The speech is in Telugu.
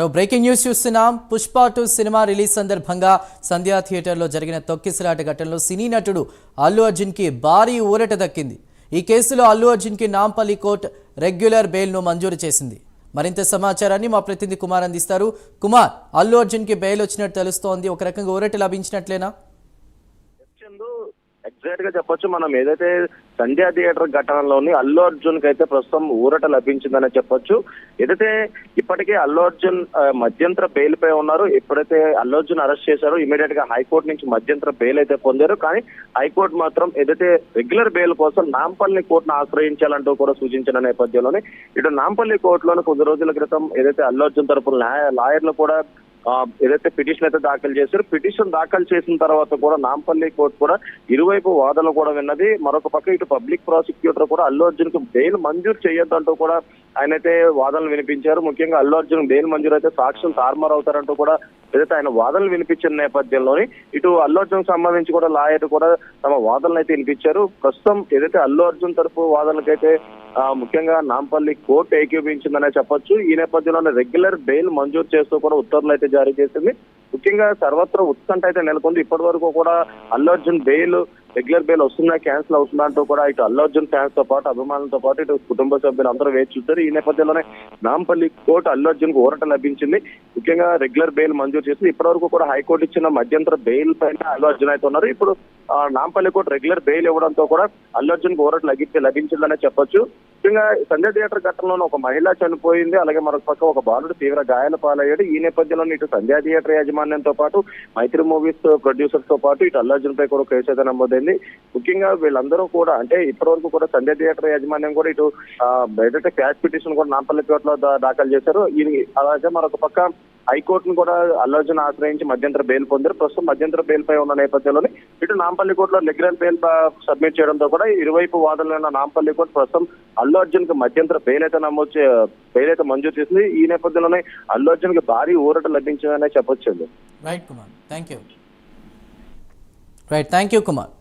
మరో బ్రేకింగ్ న్యూస్ చూస్తున్నాం. పుష్ప 2 సినిమా రిలీజ్ సందర్భంగా సంధ్యా థియేటర్లో జరిగిన తొక్కిసలాట ఘటనలో సినీ నటుడు అల్లు అర్జున్కి భారీ ఊరట దక్కింది. ఈ కేసులో అల్లు అర్జున్కి నాంపల్లి కోర్టు రెగ్యులర్ బెయిల్ను మంజూరు చేసింది. మరింత సమాచారాన్ని మా ప్రతినిధి కుమార్ అందిస్తారు. కుమార్, అల్లు అర్జున్కి బెయిల్ వచ్చినట్టు తెలుస్తోంది. ఒక రకంగా ఊరట లభించినట్లేనా? ఎగ్జాక్ట్ గా చెప్పొచ్చు. మనం ఏదైతే సంధ్యా థియేటర్ ఘటనలోని అల్లు అర్జున్ కి అయితే ప్రస్తుతం ఊరట లభించిందనే చెప్పొచ్చు. ఏదైతే ఇప్పటికే అల్లు అర్జున్ మధ్యంతర బెయిల్ పై ఉన్నారు. ఎప్పుడైతే అల్లు అర్జున్ అరెస్ట్ చేశారో ఇమీడియట్ గా హైకోర్టు నుంచి మధ్యంతర బెయిల్ అయితే పొందారు. కానీ హైకోర్టు మాత్రం ఏదైతే రెగ్యులర్ బెయిల్ కోసం నాంపల్లి కోర్టును ఆశ్రయించాలంటూ కూడా సూచించిన నేపథ్యంలోనే ఇటు నాంపల్లి కోర్టులోని కొద్ది రోజుల క్రితం ఏదైతే అల్లు అర్జున్ తరపున లాయర్లు కూడా ఏదైతే పిటిషన్ అయితే దాఖలు చేశారు. పిటిషన్ దాఖలు చేసిన తర్వాత కూడా నాంపల్లి కోర్టు కూడా ఇరువైపు వాదనలు కూడా విన్నది. మరొక పక్క ఇటు పబ్లిక్ ప్రాసిక్యూటర్ కూడా అల్లు అర్జున్ కు బెయిల్ మంజూరు చేయొద్దంటూ కూడా ఆయనైతే వాదనలు వినిపించారు. ముఖ్యంగా అల్లు అర్జున్ బెయిల్ మంజూరు అయితే సాక్ష్యం తారుమారు అవుతారంటూ కూడా ఏదైతే ఆయన వాదనలు వినిపించిన నేపథ్యంలోని ఇటు అల్లు అర్జున్ సంబంధించి కూడా లాయర్ కూడా తమ వాదనలు అయితే వినిపించారు. ప్రస్తుతం ఏదైతే అల్లు అర్జున్ తరపు వాదనలకైతే ముఖ్యంగా నాంపల్లి కోర్టు ఏకీభవించిందనే చెప్పొచ్చు. ఈ నేపథ్యంలోనే రెగ్యులర్ బెయిల్ మంజూరు చేస్తూ కూడా ఉత్తర్వులు అయితే జారీ చేసింది. ముఖ్యంగా సర్వత్రా ఉత్కంఠ అయితే నెలకొంది. ఇప్పటి వరకు కూడా Allu Arjun bail regular bail వస్తుందా, క్యాన్సిల్ అవుతుందా అంటూ కూడా ఇటు అల్లు అర్జున్ ఫ్యాన్స్ తో పాటు అభిమానులతో పాటు ఇటు కుటుంబ సభ్యులు అందరూ వేచి చూస్తారు. ఈ నేపథ్యంలోనే నాంపల్లి కోర్టు అల్లు అర్జున్ కు ఊరట లభించింది. ముఖ్యంగా రెగ్యులర్ బెయిల్ మంజూరు చేసింది. ఇప్పటి వరకు కూడా హైకోర్టు ఇచ్చిన మధ్యంతర బెయిల్ పైన అల్లు అర్జున్ అయితే ఉన్నారు. ఇప్పుడు నాంపల్లి కోర్టు రెగ్యులర్ బెయిల్ ఇవ్వడంతో కూడా అల్లు అర్జున్ కు ఊరట లభించిందనే చెప్పొచ్చు. ముఖ్యంగా సంధ్యా థియేటర్ ఘటనలో ఒక మహిళ చనిపోయింది. అలాగే మరొక పక్క ఒక బాలుడు తీవ్ర గాయాల పాలయ్యాడు. ఈ నేపథ్యంలో ఇటు సంధ్యా థియేటర్ యాజమాన్యంతో పాటు మైత్రి మూవీస్ ప్రొడ్యూసర్స్ తో పాటు ఇటు అల్లు అర్జున్ పై కూడా కేసు అయితే నమోదైంది. ముఖ్యంగా వీళ్ళందరూ కూడా అంటే ఇప్పటి వరకు కూడా సంధ్యా థియేటర్ యాజమాన్యం కూడా ఇటు ఏదైతే క్యాష్ పిటిషన్ కూడా నాంపల్లి కోర్టులో దాఖలు చేశారు. అలాగే మరొక పక్క హైకోర్టును కూడా అల్లు అర్జున్ ఆశ్రయించి మధ్యంతర బెయిల్ పొందారు. ప్రస్తుతం మధ్యంతర బెయిల్ పై ఉన్న నేపథ్యంలోనే ఇటు నాంపల్లి కోర్టులో రెగ్యులర్ బెయిల్ సబ్మిట్ చేయడంతో కూడా ఇరువైపు వాదనలైన నాంపల్లి కోర్టు ప్రస్తుతం అల్లు అర్జున్ కి మధ్యంతర బెయిల్ అయితే మంజూరు చేసింది. ఈ నేపథ్యంలోనే అల్లు అర్జున్ కి భారీ ఊరట లభించిందనే చెప్పొచ్చు. Right Kumar, thank you Kumar.